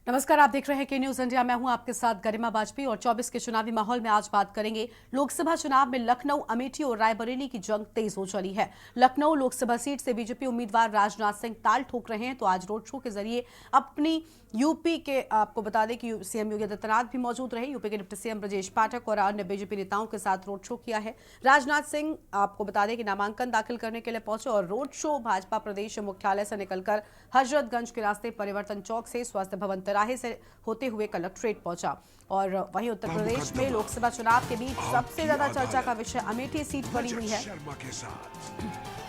नमस्कार, आप देख रहे हैं के न्यूज इंडिया। मैं हूं आपके साथ गरिमा वाजपेयी और 24 के चुनावी माहौल में आज बात करेंगे। लोकसभा चुनाव में लखनऊ, अमेठी और रायबरेली की जंग तेज हो चली है। लखनऊ लोकसभा सीट से बीजेपी उम्मीदवार राजनाथ सिंह ताल ठोक रहे हैं, तो आज रोड शो के जरिए अपनी यूपी के आपको बता दें कि सीएम योगी आदित्यनाथ भी मौजूद रहे। यूपी के डिप्टी सीएम ब्रजेश पाठक और अन्य बीजेपी नेताओं के साथ रोड शो किया है। राजनाथ सिंह आपको बता दें कि नामांकन दाखिल करने के लिए पहुंचे और रोड शो भाजपा प्रदेश मुख्यालय से निकलकर हजरतगंज के रास्ते परिवर्तन चौक से स्वास्थ्य भवन तिराहे से होते हुए कलेक्ट्रेट पहुंचा। और वहीं उत्तर प्रदेश में लोकसभा चुनाव के बीच सबसे ज्यादा चर्चा का विषय अमेठी सीट बनी हुई है।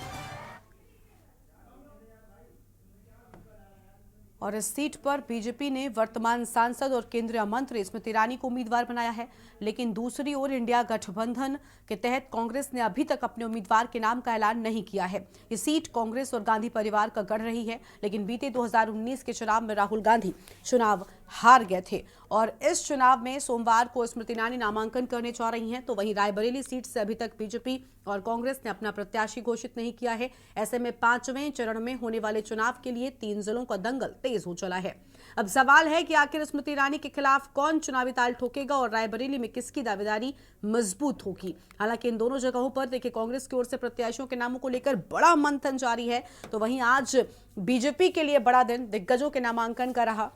और इस सीट पर बीजेपी ने वर्तमान सांसद और केंद्रीय मंत्री स्मृति ईरानी को उम्मीदवार बनाया है, लेकिन दूसरी ओर इंडिया गठबंधन के तहत कांग्रेस ने अभी तक अपने उम्मीदवार के नाम का ऐलान नहीं किया है। ये सीट कांग्रेस और गांधी परिवार का गढ़ रही है, लेकिन बीते 2019 के चुनाव में राहुल गांधी चुनाव हार गए थे और इस चुनाव में सोमवार को स्मृति ईरानी नामांकन करने जा रही हैं। तो वहीं रायबरेली सीट से अभी तक बीजेपी और कांग्रेस ने अपना प्रत्याशी घोषित नहीं किया है। ऐसे में 5वें चरण में होने वाले चुनाव के लिए 3 जिलों का दंगल तेज हो चला है। अब सवाल है कि आखिर स्मृति ईरानी के खिलाफ कौन चुनावी ताल ठोकेगा और रायबरेली में किसकी दावेदारी मजबूत होगी। हालांकि इन दोनों जगहों पर देखिए कांग्रेस की ओर से प्रत्याशियों के नामों को लेकर बड़ा मंथन जारी है, तो वहीं आज बीजेपी के लिए बड़ा दिन दिग्गजों के नामांकन का रहा।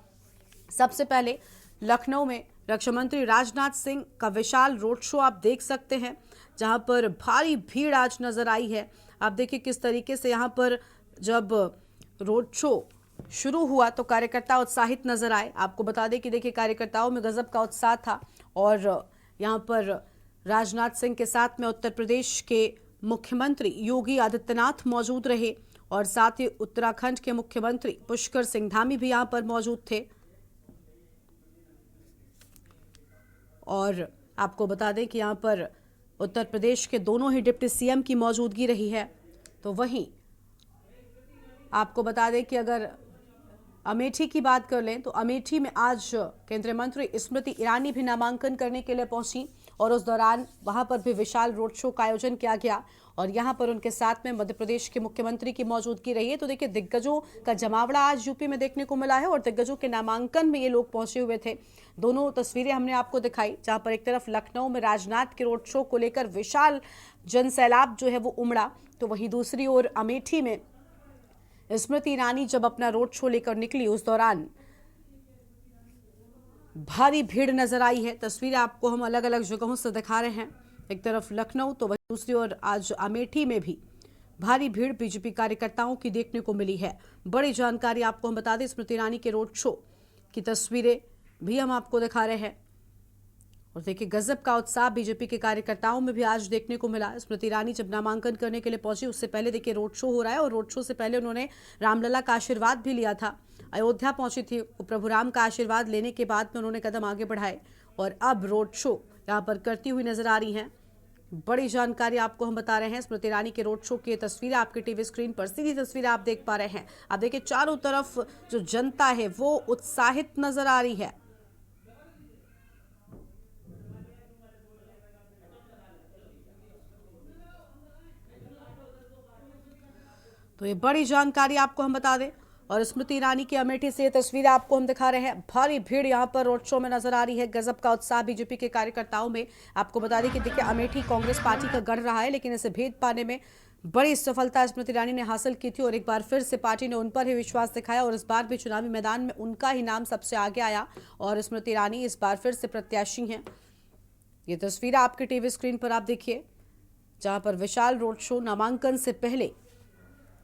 सबसे पहले लखनऊ में रक्षा मंत्री राजनाथ सिंह का विशाल रोड शो आप देख सकते हैं, जहां पर भारी भीड़ आज नजर आई है। आप देखिए किस तरीके से यहां पर जब रोड शो शुरू हुआ तो कार्यकर्ता उत्साहित नजर आए। आपको बता दें कि देखिए कार्यकर्ताओं में गजब का उत्साह था और यहां पर राजनाथ सिंह के साथ में उत्तर प्रदेश के मुख्यमंत्री योगी आदित्यनाथ मौजूद रहे और साथ ही उत्तराखंड के मुख्यमंत्री पुष्कर सिंह धामी भी यहां पर मौजूद थे। और आपको बता दें कि यहां पर उत्तर प्रदेश के दोनों ही डिप्टी सीएम की मौजूदगी रही है। तो वहीं आपको बता दें कि अगर अमेठी की बात कर लें तो अमेठी में आज केंद्रीय मंत्री स्मृति ईरानी भी नामांकन करने के लिए पहुंची और उस दौरान वहां पर भी विशाल रोड शो का आयोजन किया गया और यहां पर उनके साथ में मध्य प्रदेश के मुख्यमंत्री की मौजूदगी रही है। तो देखिए दिग्गजों का जमावड़ा आज यूपी में देखने को मिला है और दिग्गजों के नामांकन में ये लोग पहुंचे हुए थे। दोनों तस्वीरें हमने आपको दिखाई, जहां पर एक तरफ लखनऊ में राजनाथ के रोड शो को लेकर विशाल जनसैलाब जो है वो उमड़ा, तो वहीं दूसरी ओर अमेठी में स्मृति ईरानी जब अपना रोड शो लेकर निकली उस दौरान भारी भीड़ नजर आई है। तस्वीरें आपको हम अलग अलग जगहों से दिखा रहे हैं, एक तरफ लखनऊ तो वहीं दूसरी ओर आज अमेठी में भी भारी भीड़ बीजेपी कार्यकर्ताओं की देखने को मिली है। बड़ी जानकारी आपको हम बता दें, स्मृति ईरानी के रोड शो की तस्वीरें भी हम आपको दिखा रहे हैं और देखिए गजब का उत्साह बीजेपी के कार्यकर्ताओं में भी आज देखने को मिला। स्मृति ईरानी जब नामांकन करने के लिए पहुंची उससे पहले देखिए रोड शो हो रहा है और रोड शो से पहले उन्होंने रामलला का आशीर्वाद भी लिया था। अयोध्या पहुंची थी, प्रभु राम का आशीर्वाद लेने के बाद में उन्होंने कदम आगे बढ़ाए और अब रोड शो यहाँ पर करती हुई नजर आ रही हैं। बड़ी जानकारी आपको हम बता रहे हैं। स्मृति ईरानी के रोड शो की तस्वीरें आपके टीवी स्क्रीन पर सीधी तस्वीरें आप देख पा रहे हैं। आप देखिए चारों तरफ जो जनता है वो उत्साहित नजर आ रही है। तो ये बड़ी जानकारी आपको हम बता दें और स्मृति ईरानी की अमेठी से ये तस्वीरें आपको हम दिखा रहे हैं। भारी भीड़ यहां पर रोड शो में नजर आ रही है, गजब का उत्साह बीजेपी के कार्यकर्ताओं में। आपको बता दें कि देखिए अमेठी कांग्रेस पार्टी का गढ़ रहा है, लेकिन इसे भेद पाने में बड़ी सफलता स्मृति ईरानी ने हासिल की थी और एक बार फिर से पार्टी ने उन पर ही विश्वास दिखाया और इस बार भी चुनावी मैदान में उनका ही नाम सबसे आगे आया और स्मृति ईरानी इस बार फिर से प्रत्याशी हैं। ये तस्वीर आपके टीवी स्क्रीन पर आप देखिए, जहां पर विशाल रोड शो नामांकन से पहले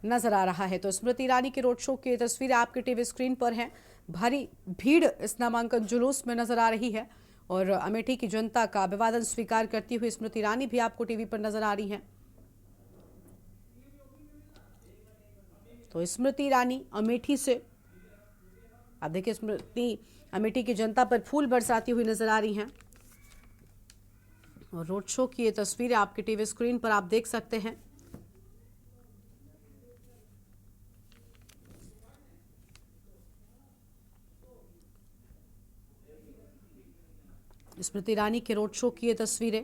नजर आ रहा है। तो स्मृति ईरानी के रोड शो की तस्वीरें आपके टीवी स्क्रीन पर हैं। भारी भीड़ इस नामांकन जुलूस में नजर आ रही है और अमेठी की जनता का अभिवादन स्वीकार करती हुई स्मृति ईरानी भी आपको टीवी पर नजर आ रही हैं। तो स्मृति ईरानी अमेठी से आप देखिए, स्मृति अमेठी की जनता पर फूल बरसाती हुई नजर आ रही हैं और रोड शो की ये तस्वीरें आपके टीवी स्क्रीन पर आप देख सकते हैं। स्मृति ईरानी के रोड शो की ये तस्वीरें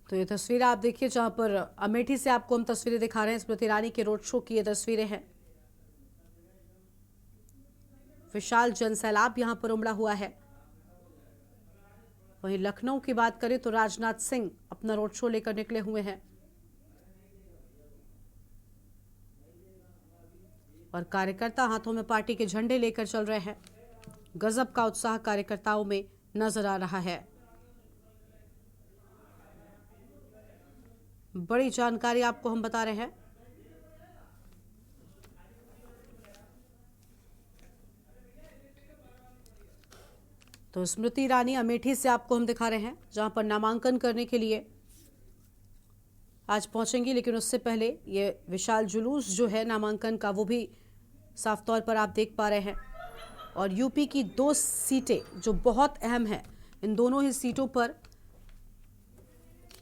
तो ये तस्वीर आप देखिए, जहां पर अमेठी से आपको हम तस्वीरें दिखा रहे हैं। स्मृति ईरानी के रोड शो की ये तस्वीरें हैं। विशाल जनसैलाब यहां पर उमड़ा हुआ है। वहीं लखनऊ की बात करें तो राजनाथ सिंह अपना रोड शो लेकर निकले हुए हैं और कार्यकर्ता हाथों में पार्टी के झंडे लेकर चल रहे हैं। गजब का उत्साह कार्यकर्ताओं में नजर आ रहा है। बड़ी जानकारी आपको हम बता रहे हैं। तो स्मृति ईरानी अमेठी से आपको हम दिखा रहे हैं, जहां पर नामांकन करने के लिए आज पहुंचेंगी। लेकिन उससे पहले ये विशाल जुलूस जो है नामांकन का, वो भी साफ तौर पर आप देख पा रहे हैं। और यूपी की 2 सीटें जो बहुत अहम है, इन दोनों ही सीटों पर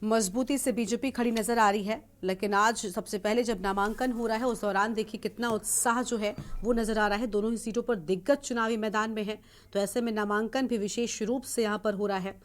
मजबूती से बीजेपी खड़ी नजर आ रही है। लेकिन आज सबसे पहले जब नामांकन हो रहा है, उस दौरान देखिए कितना उत्साह जो है वो नजर आ रहा है। दोनों ही सीटों पर दिग्गज चुनावी मैदान में है, तो ऐसे में नामांकन भी विशेष रूप से यहाँ पर हो रहा है।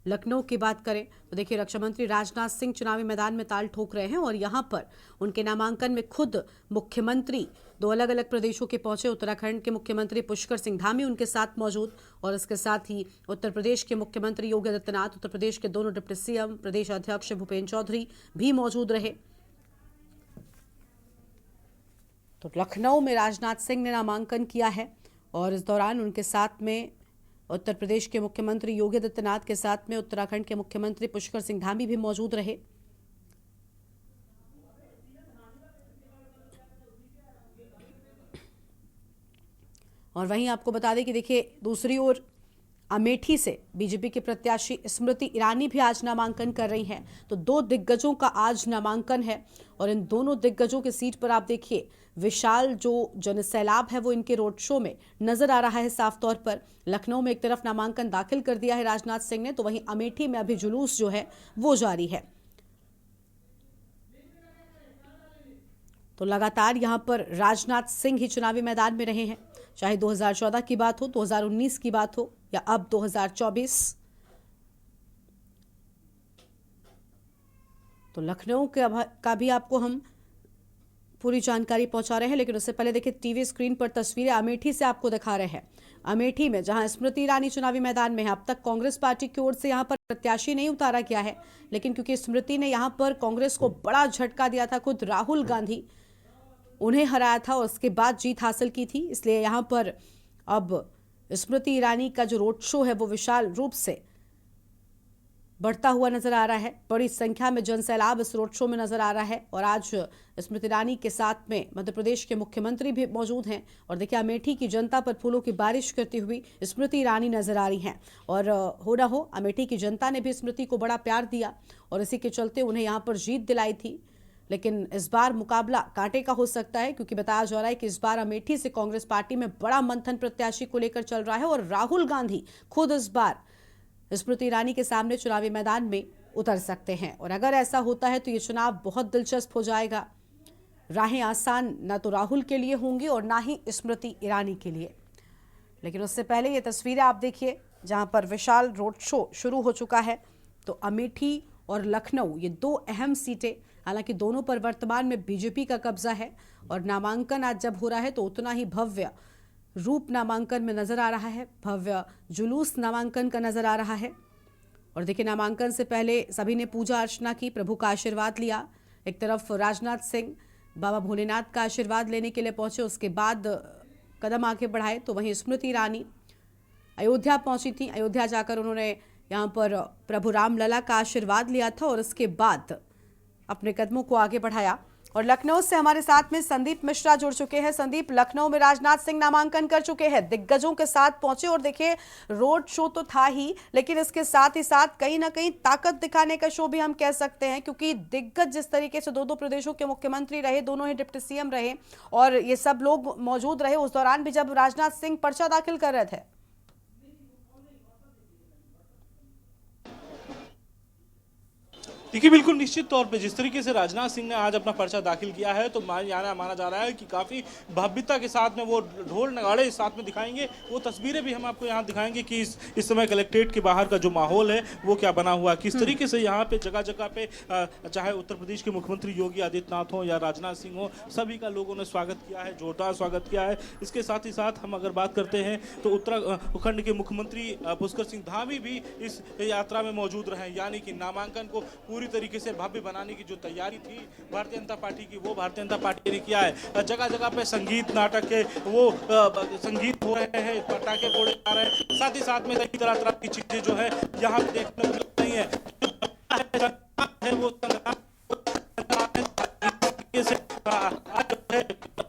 लखनऊ की बात करें तो देखिए रक्षा मंत्री राजनाथ सिंह चुनावी मैदान में ताल ठोक रहे हैं और यहाँ पर उनके नामांकन में खुद मुख्यमंत्री 2 अलग अलग प्रदेशों के पहुंचे। उत्तराखंड के मुख्यमंत्री पुष्कर सिंह धामी उनके साथ मौजूद, और इसके साथ ही उत्तर प्रदेश के मुख्यमंत्री योगी आदित्यनाथ, उत्तर प्रदेश के दोनों डिप्टी सीएम, प्रदेश अध्यक्ष भूपेन्द्र चौधरी भी मौजूद रहे। तो लखनऊ में राजनाथ सिंह ने नामांकन किया है और इस दौरान उनके साथ में उत्तर प्रदेश के मुख्यमंत्री योगी आदित्यनाथ के साथ में उत्तराखंड के मुख्यमंत्री पुष्कर सिंह धामी भी मौजूद रहे। और वहीं आपको बता दें कि देखिए दूसरी ओर अमेठी से बीजेपी के प्रत्याशी स्मृति ईरानी भी आज नामांकन कर रही हैं। तो 2 दिग्गजों का आज नामांकन है और इन दोनों दिग्गजों की सीट पर आप देखिए विशाल जो जनसैलाब है वो इनके रोड शो में नजर आ रहा है साफ तौर पर। लखनऊ में एक तरफ नामांकन दाखिल कर दिया है राजनाथ सिंह ने, तो वहीं अमेठी में अभी जुलूस जो है वो जारी है। तो लगातार यहां पर राजनाथ सिंह ही चुनावी मैदान में रहे हैं, चाहे 2014 की बात हो, 2019 की बात हो या अब 2024। तो लखनऊ का भी आपको हम पूरी जानकारी पहुंचा रहे हैं। लेकिन उससे पहले देखिए टीवी स्क्रीन पर तस्वीरें अमेठी से आपको दिखा रहे हैं। अमेठी में जहां स्मृति ईरानी चुनावी मैदान में है, अब तक कांग्रेस पार्टी की ओर से यहां पर प्रत्याशी नहीं उतारा गया है, लेकिन क्योंकि स्मृति ने यहां पर कांग्रेस को बड़ा झटका दिया था, खुद राहुल गांधी उन्हें हराया था और उसके बाद जीत हासिल की थी, इसलिए यहां पर अब स्मृति ईरानी का जो रोड शो है वो विशाल रूप से बढ़ता हुआ नजर आ रहा है। बड़ी संख्या में जनसैलाब इस रोड शो में नजर आ रहा है और आज स्मृति ईरानी के साथ में मध्य प्रदेश के मुख्यमंत्री भी मौजूद हैं। और देखिए अमेठी की जनता पर फूलों की बारिश करती हुई स्मृति ईरानी नजर आ रही हैं। और हो ना हो, अमेठी की जनता ने भी स्मृति को बड़ा प्यार दिया और इसी के चलते उन्हें यहाँ पर जीत दिलाई थी। लेकिन इस बार मुकाबला कांटे का हो सकता है, क्योंकि बताया जा रहा है कि इस बार अमेठी से कांग्रेस पार्टी में बड़ा मंथन प्रत्याशी को लेकर चल रहा है और राहुल गांधी खुद इस बार स्मृति ईरानी के सामने चुनावी मैदान में उतर सकते हैं। और अगर ऐसा होता है तो ये चुनाव बहुत दिलचस्प हो जाएगा। राहें आसान ना तो राहुल के लिए होंगी और ना ही स्मृति ईरानी के लिए। लेकिन उससे पहले ये तस्वीरें आप देखिए, जहां पर विशाल रोड शो शुरू हो चुका है। तो अमेठी और लखनऊ ये 2 अहम सीटें, हालांकि दोनों पर वर्तमान में बीजेपी का कब्जा है और नामांकन आज जब हो रहा है तो उतना ही भव्य रूप नामांकन में नजर आ रहा है, भव्य जुलूस नामांकन का नजर आ रहा है। और देखिए नामांकन से पहले सभी ने पूजा अर्चना की, प्रभु का आशीर्वाद लिया। एक तरफ राजनाथ सिंह बाबा भोलेनाथ का आशीर्वाद लेने के लिए पहुंचे, उसके बाद कदम आगे बढ़ाए। तो वहीं स्मृति ईरानी अयोध्या पहुंची थी, अयोध्या जाकर उन्होंने यहाँ पर प्रभु रामलला का आशीर्वाद लिया था और उसके बाद अपने कदमों को आगे बढ़ाया। और लखनऊ से हमारे साथ में संदीप मिश्रा जुड़ चुके हैं। संदीप, लखनऊ में राजनाथ सिंह नामांकन कर चुके हैं, दिग्गजों के साथ पहुंचे और देखिए रोड शो तो था ही, लेकिन इसके साथ ही साथ कहीं ना कहीं ताकत दिखाने का शो भी हम कह सकते हैं, क्योंकि दिग्गज जिस तरीके से 2 प्रदेशों के मुख्यमंत्री रहे, दोनों ही डिप्टी सीएम रहे और ये सब लोग मौजूद रहे उस दौरान भी जब राजनाथ सिंह पर्चा दाखिल कर रहे थे। देखिए बिल्कुल निश्चित तौर पे जिस तरीके से राजनाथ सिंह ने आज अपना पर्चा दाखिल किया है तो माना जा रहा है कि काफ़ी भव्यता के साथ में वो ढोल नगाड़े साथ में दिखाएंगे। वो तस्वीरें भी हम आपको यहाँ दिखाएंगे कि इस समय कलेक्ट्रेट के बाहर का जो माहौल है वो क्या बना हुआ है, किस तरीके से यहाँ पे जगह जगह पे चाहे उत्तर प्रदेश के मुख्यमंत्री योगी आदित्यनाथ हो या राजनाथ सिंह हो, सभी का लोगों ने स्वागत किया है, जोरदार स्वागत किया है। इसके साथ ही साथ हम अगर बात करते हैं तो उत्तराखंड के मुख्यमंत्री पुष्कर सिंह धामी भी इस यात्रा में मौजूद रहे, यानी कि नामांकन को पूरी तरीके से भव्य बनाने की जो तैयारी थी भारतीय जनता पार्टी की, वो भारतीय जनता पार्टी ने किया है। जगह जगह पे संगीत नाटक के वो संगीत हो रहे हैं, पटाखे फोड़े जा रहे हैं, साथ ही साथ में कई तरह तरह की चीजें जो है यहाँ पे देखने को मिल रही है। वो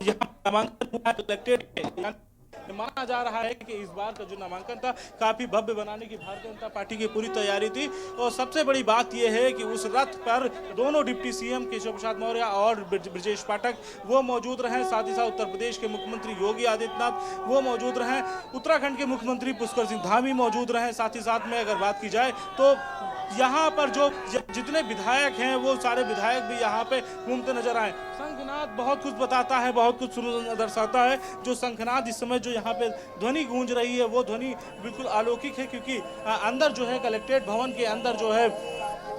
यहाँ नामांकन हुआ कलेक्टेड माना जा रहा है कि इस बार का जो नामांकन था काफी भव्य बनाने की भारतीय जनता पार्टी की पूरी तैयारी थी। और सबसे बड़ी बात यह है कि उस रथ पर दोनों डिप्टी सीएम केशव प्रसाद मौर्य और ब्रजेश पाठक वो मौजूद रहे, साथ ही साथ उत्तर प्रदेश के मुख्यमंत्री योगी आदित्यनाथ वो मौजूद रहे, उत्तराखंड के मुख्यमंत्री पुष्कर सिंह धामी मौजूद रहे। साथ ही साथ में अगर बात की जाए तो यहाँ पर जो जितने विधायक हैं वो सारे विधायक भी यहाँ पे घूमते नजर आए। शंखनाद बहुत कुछ बताता है, बहुत कुछ दर्शाता है। जो शंखनाद इस समय जो यहाँ पे ध्वनि गूंज रही है वो ध्वनि बिल्कुल अलौकिक है, क्योंकि अंदर जो है कलेक्ट्रेट भवन के अंदर जो है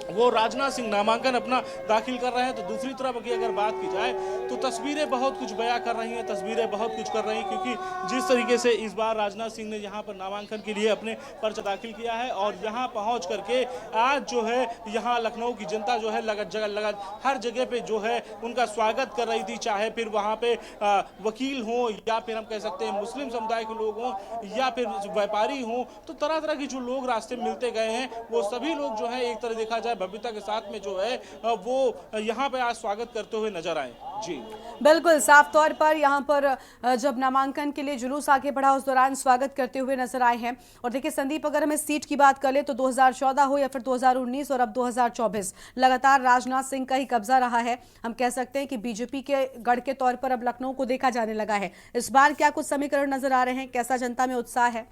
वो राजनाथ सिंह नामांकन अपना दाखिल कर रहे हैं। तो दूसरी तरफ की अगर बात की जाए तो तस्वीरें बहुत कुछ बयां कर रही हैं, तस्वीरें बहुत कुछ कर रही हैं, क्योंकि जिस तरीके से इस बार राजनाथ सिंह ने यहाँ पर नामांकन के लिए अपने पर्चा दाखिल किया है और यहाँ पहुँच करके आज जो है यहाँ लखनऊ की जनता जो है हर जगह पे जो है उनका स्वागत कर रही थी, चाहे फिर वहाँ पे वकील हों या फिर हम कह सकते हैं मुस्लिम समुदाय के लोग हों या फिर व्यापारी हों, तो तरह तरह के जो लोग रास्ते में मिलते गए हैं वो सभी लोग जो है एक तरह देखा जाए भव्यता के साथ में जो है वो यहाँ पे आज स्वागत करते हुए नजर आए। जी बिल्कुल साफ तौर पर यहाँ पर जब नामांकन के लिए जुलूस आगे बढ़ा उस दौरान स्वागत करते हुए नजर आए हैं। और देखिए संदीप, अगर हमें सीट की बात कर ले तो 2014 हो या फिर 2019 और अब 2024 लगातार राजनाथ सिंह का ही कब्जा रहा है। हम कह सकते हैं कि बीजेपी के गढ़ के तौर पर अब लखनऊ को देखा जाने लगा है। इस बार क्या कुछ समीकरण नजर आ रहे हैं, कैसा जनता में उत्साह है?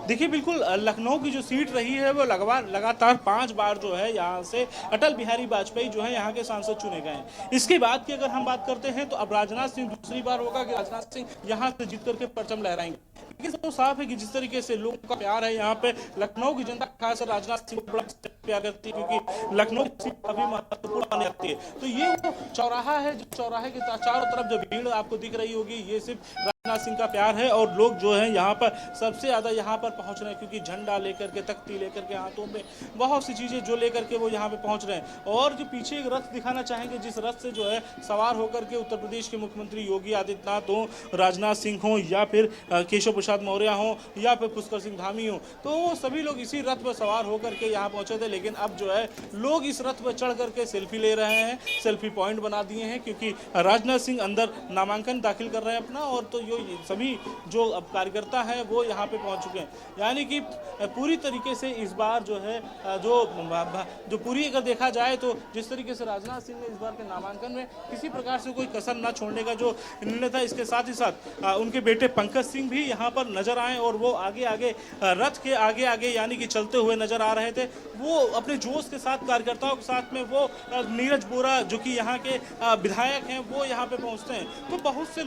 देखिए बिल्कुल लखनऊ की जो सीट रही है वो लगातार 5 बार जो है यहाँ से अटल बिहारी वाजपेयी जो है यहाँ के सांसद चुने गए हैं। इसके बाद की अगर हम बात करते हैं तो अब राजनाथ सिंह दूसरी बार होगा कि राजनाथ सिंह यहाँ से जीत करके परचम लहराएंगे। लेकिन तो साफ है कि जिस तरीके से लोगों का प्यार है यहाँ पे लखनऊ की जनता खासकर राजनाथ सिंह को बड़ा प्यार करती है, क्योंकि लखनऊ की सीट काफी महत्वपूर्ण मानी जाती है। तो ये वो चौराहा है, जो चौराहे के चारों तरफ जो भीड़ आपको दिख रही होगी ये सिर्फ राजनाथ सिंह का प्यार है। और लोग जो है यहाँ पर सबसे ज्यादा यहाँ पर पहुंच रहे हैं, क्योंकि झंडा लेकर के, तख्ती लेकर के, हाथों में बहुत सी चीजें जो लेकर के वो यहाँ पे पहुंच रहे हैं। और जो पीछे एक रथ दिखाना चाहेंगे, जिस रथ से जो है सवार होकर के उत्तर प्रदेश के मुख्यमंत्री योगी आदित्यनाथ हो, राजनाथ सिंह हो या फिर केशव प्रसाद मौर्य हो या फिर पुष्कर सिंह धामी हो, तो वो सभी लोग इसी रथ पर सवार होकर के यहाँ पहुंचे थे। लेकिन अब जो है लोग इस रथ पर चढ़ करके सेल्फी ले रहे हैं, सेल्फी पॉइंट बना दिए हैं, क्योंकि राजनाथ सिंह अंदर नामांकन दाखिल कर रहे हैं अपना। और तो सभी जो अब कार्यकर्ता है वो यहाँ पे पहुंच चुके हैं, यानी कि पूरी तरीके से इस बार जो है जो पूरी अगर देखा जाए तो जिस तरीके से राजनाथ सिंह ने इस बार के नामांकन में किसी प्रकार से कोई कसर न छोड़ने का जो निर्णय था, इसके साथ ही साथ उनके बेटे पंकज सिंह भी यहाँ पर नजर आए और वो आगे आगे रथ के आगे आगे यानी कि चलते हुए नजर आ रहे थे। वो अपने जोश के साथ कार्यकर्ताओं के साथ में वो नीरज बोरा जो कि यहाँ के विधायक हैं वो यहाँ पे पहुँचते हैं। तो बहुत से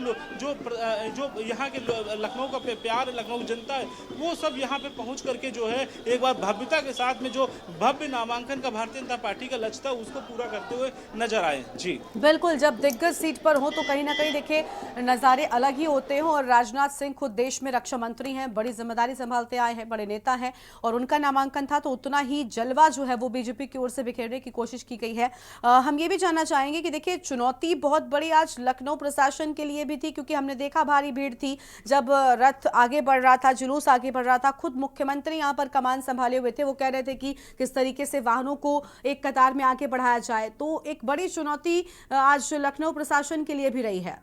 जो यहाँ के लखनऊ का प्यार, लखनऊ जनता है, वो सब यहाँ पे पहुँच करके जो है एक बार भव्यता के साथ में जो भव्य नामांकन का भारतीय जनता पार्टी का लक्ष्य था उसको पूरा करते हुए नजर आए। जी बिल्कुल, जब दिग्गज सीट पर हो तो कहीं ना कहीं देखिए नज़ारे अलग ही होते हैं। और राजनाथ सिंह खुद देश में रक्षा मंत्री हैं, बड़ी जिम्मेदारी संभालते आए हैं, बड़े नेता हैं, और उनका नामांकन था तो उतना ही जलवा जो है वो बीजेपी की ओर से बिखेरने की कोशिश की गई है। हम ये भी जानना चाहेंगे कि देखिए चुनौती बहुत बड़ी आज लखनऊ प्रशासन के लिए भी थी, क्योंकि हमने देखा भारी भीड़ थी जब रथ आगे बढ़ रहा था, जुलूस आगे बढ़ रहा था। खुद मुख्यमंत्री यहाँ पर कमान संभाले हुए थे, वो कह रहे थे कि किस तरीके से वाहनों को एक कतार में आगे बढ़ाया जाए। तो एक बड़ी चुनौती आज लखनऊ प्रशासन के लिए भी रही है।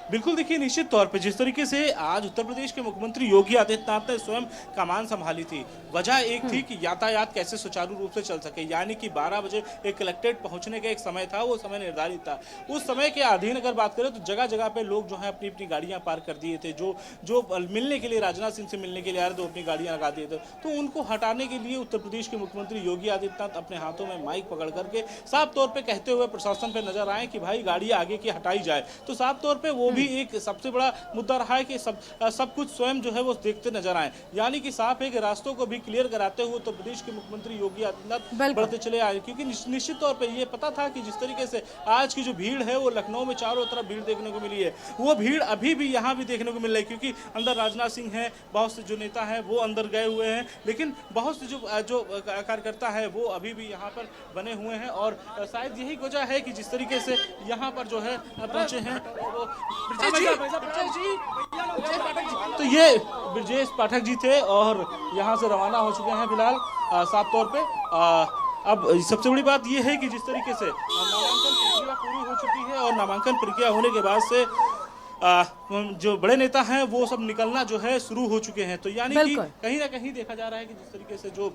बिल्कुल देखिए, निश्चित तौर पे जिस तरीके से आज उत्तर प्रदेश के मुख्यमंत्री योगी आदित्यनाथ ने स्वयं कमान संभाली थी, वजह एक थी कि यातायात कैसे सुचारू रूप से चल सके, यानी कि 12 बजे एक कलेक्ट्रेट पहुंचने का एक समय था, वो समय निर्धारित था। उस समय के अधीन अगर बात करें तो जगह जगह पे लोग जो है अपनी अपनी गाड़ियां पार्क कर दिए थे, जो जो मिलने के लिए राजनाथ सिंह से मिलने के लिए आ रहे थे, अपनी गाड़ियां लगा दिए थे। तो उनको हटाने के लिए उत्तर प्रदेश के मुख्यमंत्री योगी आदित्यनाथ अपने हाथों में माइक पकड़ करके साफ तौर पर कहते हुए प्रशासन पर नजर आए कि भाई गाड़ी आगे की हटाई जाए। तो साफ तौर पर वो भी एक सबसे बड़ा मुद्दा रहा है कि सब कुछ स्वयं जो है वो देखते नजर आए, यानी कि साफ है कि रास्तों को भी क्लियर कराते हुए उत्तर प्रदेश के मुख्यमंत्री योगी आदित्यनाथ बढ़ते चले आए, क्योंकि निश्चित तौर पे ये पता था कि जिस तरीके से आज की जो भीड़ है वो लखनऊ में चारों तरफ भीड़ देखने को मिली है, वो भीड़ अभी भी यहाँ भी देखने को मिल रही है, क्योंकि अंदर राजनाथ सिंह है, बहुत से जो नेता है वो अंदर गए हुए हैं, लेकिन बहुत से जो कार्यकर्ता है वो अभी भी यहाँ पर बने हुए हैं। और शायद यही वजह है कि जिस तरीके से यहाँ पर जो है पहुंचे हैं वो तो ये ब्रजेश पाठक जी थे और यहाँ से रवाना हो चुके हैं फिलहाल साफ तौर पे। अब सबसे बड़ी बात ये है कि जिस तरीके से नामांकन प्रक्रिया पूरी हो चुकी है और नामांकन प्रक्रिया होने के बाद से जो बड़े नेता हैं वो सब निकलना जो है शुरू हो चुके हैं, तो यानी कि कहीं ना कहीं देखा जा रहा है कि जिस तरीके से जो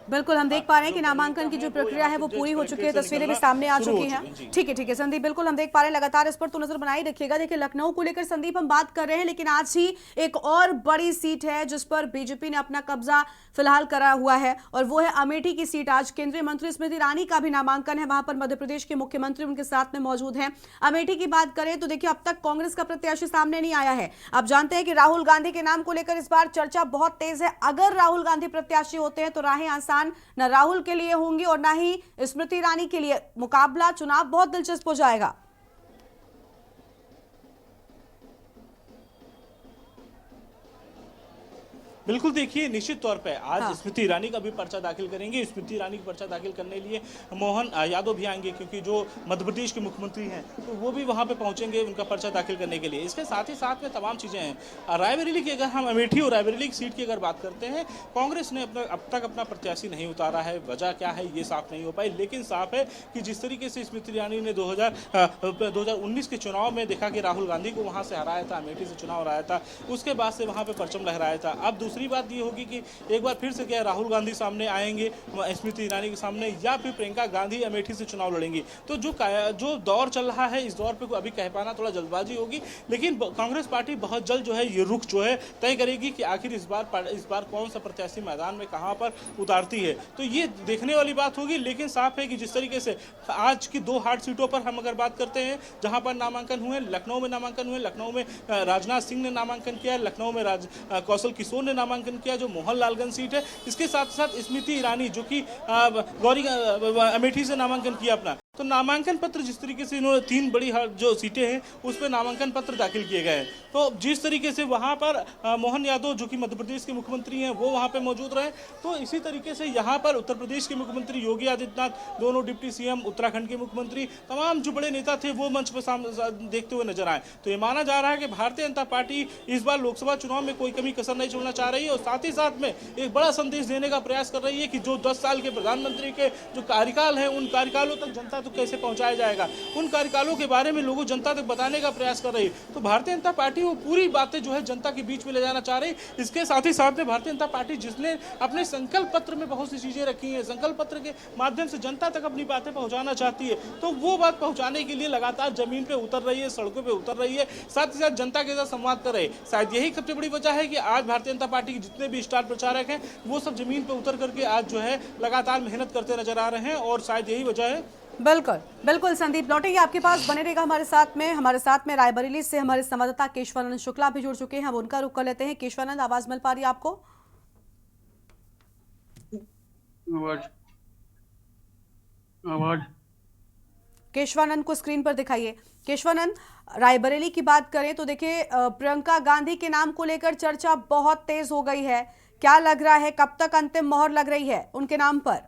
बिल्कुल हम देख पा रहे हैं कि नामांकन की जो प्रक्रिया है वो पूरी हो चुकी है, तस्वीरें भी सामने आ चुकी हैं। ठीक है संदीप, बिल्कुल हम देख पा रहे हैं, लगातार इस पर तो नजर बनाए रखिएगा। देखिए लखनऊ को लेकर संदीप हम बात कर रहे हैं, लेकिन आज ही एक और बड़ी सीट है जिस पर बीजेपी ने अपना कब्जा फिलहाल करा हुआ है और वो है अमेठी की सीट। आज केंद्रीय मंत्री स्मृति ईरानी का भी नामांकन है, वहां पर मध्य प्रदेश के मुख्यमंत्री उनके साथ में मौजूद हैं। अमेठी की बात करें तो देखिए अब तक कांग्रेस का प्रत्याशी सामने नहीं आया है। आप जानते हैं कि राहुल गांधी के नाम को लेकर इस बार चर्चा बहुत तेज है। अगर राहुल गांधी प्रत्याशी होते हैं तो राहें आसान न राहुल के लिए होंगी और ना ही स्मृति ईरानी के लिए। मुकाबला चुनाव बहुत दिलचस्प हो जाएगा। बिल्कुल देखिए, निश्चित तौर पे आज स्मृति ईरानी का भी पर्चा दाखिल करेंगे। स्मृति ईरानी का पर्चा दाखिल करने लिए मोहन यादव भी आएंगे, क्योंकि जो मध्य प्रदेश के मुख्यमंत्री हैं तो वो भी वहां पे पहुंचेंगे उनका पर्चा दाखिल करने के लिए। इसके साथ ही साथ में तमाम चीज़ें हैं। रायबरेली की अगर हम अमेठी और रायबरेली की सीट की अगर बात करते हैं, कांग्रेस ने अब तक अपना प्रत्याशी नहीं उतारा है। वजह क्या है ये साफ नहीं हो पाई, लेकिन साफ है कि जिस तरीके से स्मृति ईरानी ने 2019 के चुनाव में देखा कि राहुल गांधी को वहां से हराया था, अमेठी से चुनाव हराया था, उसके बाद से वहां पर परचम लहराया था। अब दूसरी बात ये होगी कि एक बार फिर से क्या राहुल गांधी सामने आएंगे स्मृति ईरानी के सामने, या फिर प्रियंका गांधी अमेठी से चुनाव लड़ेंगी। तो जो दौर चल रहा है इस दौर पे अभी कह पाना थोड़ा जल्दबाजी होगी, लेकिन कांग्रेस पार्टी बहुत जल्द जो है ये रुख जो है तय करेगी कि आखिर इस बार कौन सा प्रत्याशी मैदान में कहां पर उतारती है। तो ये देखने वाली बात होगी, लेकिन साफ है कि जिस तरीके से आज की 2 हार्ड सीटों पर हम अगर बात करते हैं जहां पर नामांकन हुए, लखनऊ में नामांकन हुए, लखनऊ में राजनाथ सिंह ने नामांकन किया, लखनऊ में कौशल किशोर ने नामांकन किया जो मोहनलालगंज सीट है। इसके साथ साथ स्मृति ईरानी जो कि गौरी अमेठी से नामांकन किया अपना, तो नामांकन पत्र जिस तरीके से इन्होंने 3 बड़ी जो सीटें हैं उस पर नामांकन पत्र दाखिल किए गए हैं। तो जिस तरीके से वहां पर मोहन यादव जो कि मध्य प्रदेश के मुख्यमंत्री हैं वो वहां पे मौजूद रहे, तो इसी तरीके से यहां पर उत्तर प्रदेश के मुख्यमंत्री योगी आदित्यनाथ, दोनों डिप्टी सीएम, उत्तराखंड के मुख्यमंत्री, तमाम जो बड़े नेता थे वो मंच पर देखते हुए नजर आए। तो ये माना जा रहा है कि भारतीय जनता पार्टी इस बार लोकसभा चुनाव में कोई कमी कसर नहीं छोड़ना चाह रही है और साथ ही साथ में एक बड़ा संदेश देने का प्रयास कर रही है कि जो 10 साल के प्रधानमंत्री के जो कार्यकाल है उन कार्यकालों तक जनता तो कैसे पहुंचाया जाएगा, उन कार्यकालों के बारे में लोगों जनता तक बताने का प्रयास कर रही है। तो भारतीय जनता पार्टी वो पूरी बातें जो है जनता के बीच में ले जाना चाह रही। इसके साथ ही साथ में भारतीय जनता पार्टी जिसने अपने संकल्प पत्र में बहुत सी चीजें रखी हैं, संकल्प पत्र के माध्यम से जनता तक अपनी बातें पहुंचाना चाहती है, तो वो बात पहुंचाने के लिए लगातार जमीन पे उतर रही है, सड़कों पे उतर रही है, साथ ही साथ जनता के साथ संवाद कर रही है। शायद यही सबसे बड़ी वजह है कि आज भारतीय जनता पार्टी के जितने भी स्टार प्रचारक हैं वो सब जमीन पे उतर करके आज जो है लगातार मेहनत करते नजर आ रहे हैं और शायद यही वजह है। बिल्कुल बिल्कुल संदीप, लौटेंगे आपके पास, बने रहेगा हमारे साथ में रायबरेली से हमारे संवाददाता केशवानंद शुक्ला भी जुड़ चुके हैं। अब उनका रुख कर लेते हैं। केशवानंद, आवाज मिल पा रही है आपको? आवाज केशवानंद को स्क्रीन पर दिखाइए। केशवानंद, रायबरेली की बात करें तो देखिए प्रियंका गांधी के नाम को लेकर चर्चा बहुत तेज हो गई है। क्या लग रहा है, कब तक अंतिम मोहर लग रही है उनके नाम पर?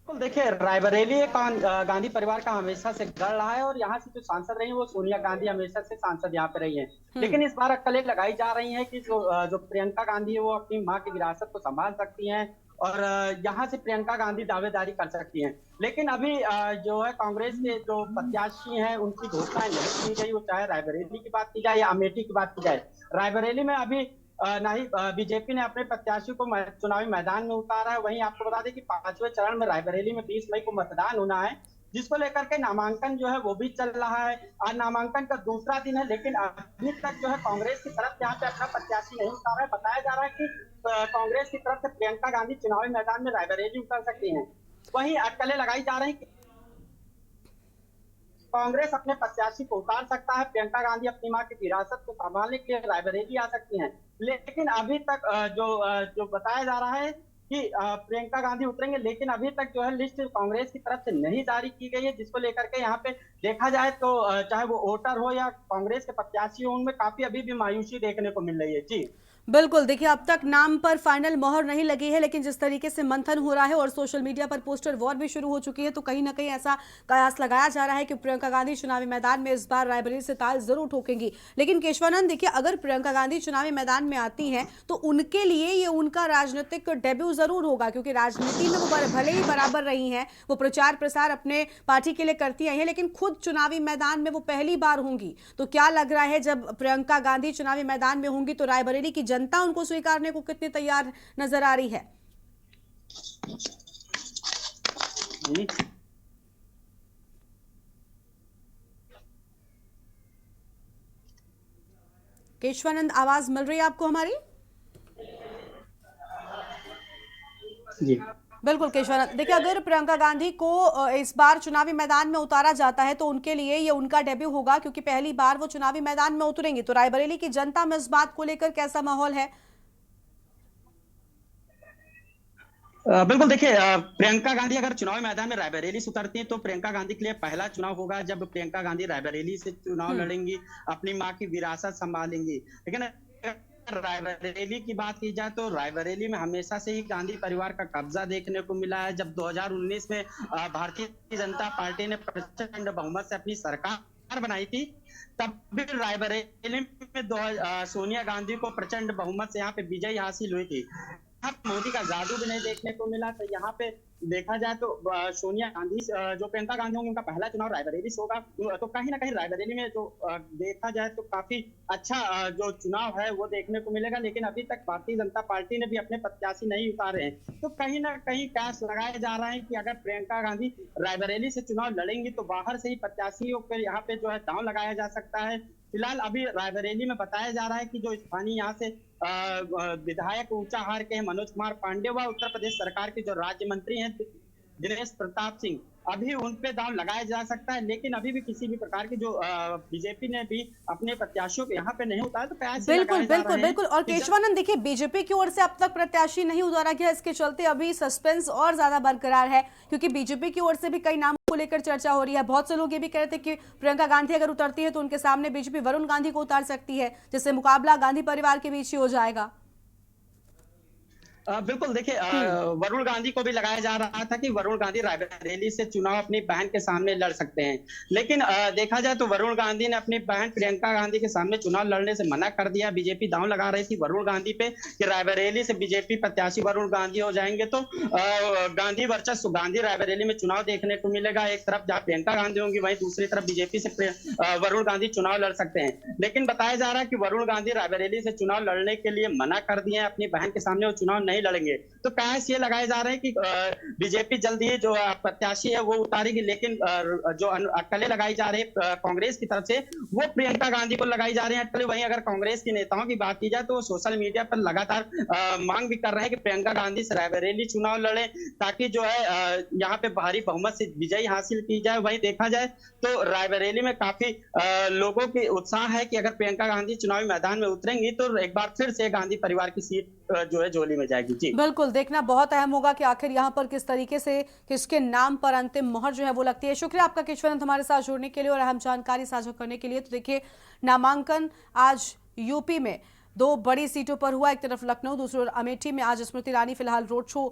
देखिए, रायबरेली गांधी परिवार का हमेशा से गढ़ रहा है और यहाँ से जो सांसद रही है वो सोनिया गांधी हमेशा से सांसद यहाँ पे रही है। लेकिन इस बार अक्कलें लगाई जा रही है कि जो प्रियंका गांधी है वो अपनी मां की विरासत को संभाल सकती हैं और यहाँ से प्रियंका गांधी दावेदारी कर सकती हैं। लेकिन अभी जो है कांग्रेस के जो प्रत्याशी हैं उनकी घोषणाएं नहीं की गई, वो चाहे रायबरेली की बात की जाए या अमेठी की बात की जाए। रायबरेली में अभी ना ही बीजेपी ने अपने प्रत्याशी को चुनावी मैदान में उतारा है। वहीं आपको बता दें कि 5वें चरण में रायबरेली में 20 मई को मतदान होना है, जिसको लेकर के नामांकन जो है वो भी चल रहा है। आज नामांकन का दूसरा दिन है, लेकिन अभी तक जो है कांग्रेस की तरफ यहाँ पे अपना प्रत्याशी नहीं उतारा है। बताया जा रहा है कि कांग्रेस की तरफ से प्रियंका गांधी चुनावी मैदान में रायबरेली उतर सकती हैं। वहीं अटकलें लगाई जा रही कि कांग्रेस अपने प्रत्याशी को उतार सकता है, प्रियंका गांधी अपनी मां की विरासत को संभालने के लिए रायबरेली आ सकती हैं। लेकिन अभी तक जो बताया जा रहा है कि प्रियंका गांधी उतरेंगे, लेकिन अभी तक जो है लिस्ट कांग्रेस की तरफ से नहीं जारी की गई है, जिसको लेकर के यहाँ पे देखा जाए तो चाहे वो वोटर हो या कांग्रेस के प्रत्याशी हो, उनमें काफी अभी भी मायूसी देखने को मिल रही है। जी बिल्कुल, देखिए अब तक नाम पर फाइनल मोहर नहीं लगी है, लेकिन जिस तरीके से मंथन हो रहा है और सोशल मीडिया पर पोस्टर वॉर भी शुरू हो चुकी है, तो कहीं ना कहीं ऐसा कयास लगाया जा रहा है कि प्रियंका गांधी चुनावी मैदान में इस बार रायबरेली से ताल जरूर ठोकेंगी। लेकिन केशवानंद, देखिए अगर प्रियंका गांधी चुनावी मैदान में आती हैं तो उनके लिए ये उनका राजनीतिक डेब्यू जरूर होगा, क्योंकि राजनीति में वो भले ही बराबर रही हैं, वो प्रचार प्रसार अपने पार्टी के लिए करती आई हैं, लेकिन खुद चुनावी मैदान में वो पहली बार होंगी। तो क्या लग रहा है, जब प्रियंका गांधी चुनावी मैदान में होंगी तो रायबरेली की जनता उनको स्वीकारने को कितनी तैयार नजर आ रही है? केशवानंद, आवाज मिल रही है आपको हमारी? जी बिल्कुल केशवानंद, देखिए अगर प्रियंका गांधी को इस बार चुनावी मैदान में उतारा जाता है तो उनके लिए ये उनका डेब्यू होगा, क्योंकि पहली बार वो चुनावी मैदान में उतरेंगी। तो रायबरेली की जनता में इस बात को लेकर कैसा माहौल है? बिल्कुल, देखिए प्रियंका गांधी अगर चुनावी मैदान में रायबरेली से उतरती हैं तो प्रियंका गांधी के लिए पहला चुनाव होगा जब प्रियंका गांधी रायबरेली से चुनाव लड़ेंगी, अपनी मां की विरासत संभालेंगी। लेकिन रायबरेली की बात की जाए तो रायबरेली में हमेशा से ही गांधी परिवार का कब्जा देखने को मिला है। जब 2019 में भारतीय जनता पार्टी ने प्रचंड बहुमत से अपनी सरकार बनाई थी, तब भी रायबरेली में सोनिया गांधी को प्रचंड बहुमत से यहाँ पे विजय हासिल हुई थी। मोदी का जादू भी नहीं देखने को मिला। तो यहाँ पे देखा जाए तो सोनिया गांधी जो प्रियंका गांधी होंगी, उनका पहला चुनाव रायबरेली से होगा। तो कहीं ना कहीं रायबरेली में जो देखा जाए तो काफी अच्छा जो चुनाव है वो देखने को मिलेगा। लेकिन अभी तक भारतीय जनता पार्टी ने भी अपने प्रत्याशी नहीं उतारे हैं। तो कहीं ना कहीं कयास लगाया जा रहा है कि अगर प्रियंका गांधी रायबरेली से चुनाव लड़ेंगी तो बाहर से ही प्रत्याशियों पर यहाँ पे जो है दांव लगाया जा सकता है। फिलहाल अभी रायबरेली में बताया जा रहा है कि जो स्थानीय यहाँ से विधायक ऊंचा हार के हैं मनोज कुमार पांडे व उत्तर प्रदेश सरकार के जो राज्य मंत्री हैं दिनेश प्रताप सिंह, अभी उन पे दांव लगाया जा सकता है। लेकिन अभी भी किसी भी प्रकार की जो बीजेपी ने भी अपने प्रत्याशियों को यहाँ पे नहीं उतारा, तो बिल्कुल। और केशवानंद, देखिए बीजेपी की ओर से अब तक प्रत्याशी नहीं उतारा गया, इसके चलते अभी सस्पेंस और ज्यादा बरकरार है, क्योंकि बीजेपी की ओर से भी कई नामों को लेकर चर्चा हो रही है। बहुत से लोग ये भी कह रहे थे कि प्रियंका गांधी अगर उतरती है तो उनके सामने बीजेपी वरुण गांधी को उतार सकती है, जिससे मुकाबला गांधी परिवार के बीच ही हो जाएगा। बिल्कुल, देखिए वरुण गांधी को भी लगाया जा रहा था कि वरुण गांधी रायबरेली से चुनाव अपनी बहन के सामने लड़ सकते हैं। लेकिन देखा जाए तो वरुण गांधी ने अपनी बहन प्रियंका गांधी के सामने चुनाव लड़ने से मना कर दिया। बीजेपी दांव लगा रही थी वरुण गांधी पे कि रायबरेली से बीजेपी प्रत्याशी वरुण गांधी हो जाएंगे तो गांधी वर्चस्व गांधी रायबरेली में चुनाव देखने को मिलेगा। एक तरफ जहाँ प्रियंका गांधी होंगी, वहीं दूसरी तरफ बीजेपी से वरुण गांधी चुनाव लड़ सकते हैं। लेकिन बताया जा रहा है कि वरुण गांधी रायबरेली से चुनाव लड़ने के लिए मना कर दिए हैं, अपनी बहन के सामने वो चुनाव नहीं लड़ेंगे। तो कयास ये लगाए जा रहे हैं कि बीजेपी जल्दी ही जो प्रत्याशी है वो उतारेगी। लेकिन जो अटकलें लगाई जा रही है कांग्रेस की तरफ से, वो प्रियंका गांधी को लगाई जा रही है अटकलें। वहीं अगर कांग्रेस के नेताओं की बात की जाए तो सोशल मीडिया पर लगातार मांग भी कर रहे हैं कि प्रियंका गांधी से रायबरेली चुनाव लड़े, ताकि जो है यहाँ पे भारी बहुमत से विजय हासिल की जाए। वहीं देखा जाए तो रायबरेली में काफी लोगों की उत्साह है कि अगर प्रियंका गांधी चुनावी मैदान में उतरेंगी तो एक बार फिर से गांधी परिवार की सीट जो है झोली में जाएगी। जी बिल्कुल, देखना बहुत अहम होगा कि आखिर यहाँ पर किस तरीके से किसके नाम पर अंतिम मोहर जो है वो लगती है। शुक्रिया आपका केशवानंद हमारे साथ जुड़ने के लिए और अहम जानकारी साझा करने के लिए। तो देखिए नामांकन आज यूपी में दो बड़ी सीटों पर हुआ, एक तरफ लखनऊ, दूसरी ओर अमेठी में आज स्मृति ईरानी फिलहाल रोड शो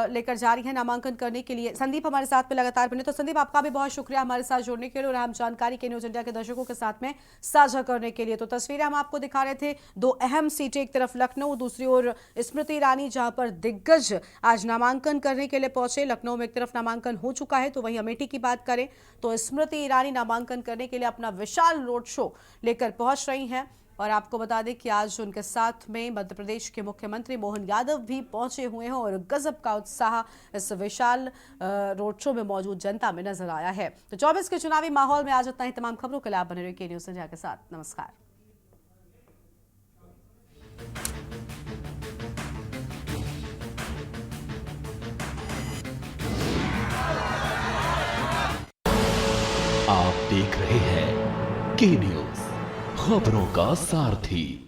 लेकर जा रही है नामांकन करने के लिए। संदीप हमारे साथ में लगातार बने, तो संदीप आपका भी बहुत शुक्रिया हमारे साथ जुड़ने के लिए और हम जानकारी के न्यूज इंडिया के दर्शकों के साथ में साझा करने के लिए। तो तस्वीरें हम आपको दिखा रहे थे, दो अहम सीटें, एक तरफ लखनऊ, दूसरी ओर स्मृति ईरानी, जहां पर दिग्गज आज नामांकन करने के लिए पहुंचे। लखनऊ में एक तरफ नामांकन हो चुका है, तो वहीं अमेठी की बात करें तो स्मृति ईरानी नामांकन करने के लिए अपना विशाल रोड शो लेकर पहुंच रही हैं। और आपको बता दें कि आज उनके साथ में मध्य प्रदेश के मुख्यमंत्री मोहन यादव भी पहुंचे हुए हैं और गजब का उत्साह इस विशाल रोड शो में मौजूद जनता में नजर आया है। तो 24 के चुनावी माहौल में आज इतना ही। तमाम खबरों के लिए आप बने रहिए के न्यूज इंडिया के साथ। नमस्कार। आप देख रहे हैं के न्यूज, खबरों का सारथी।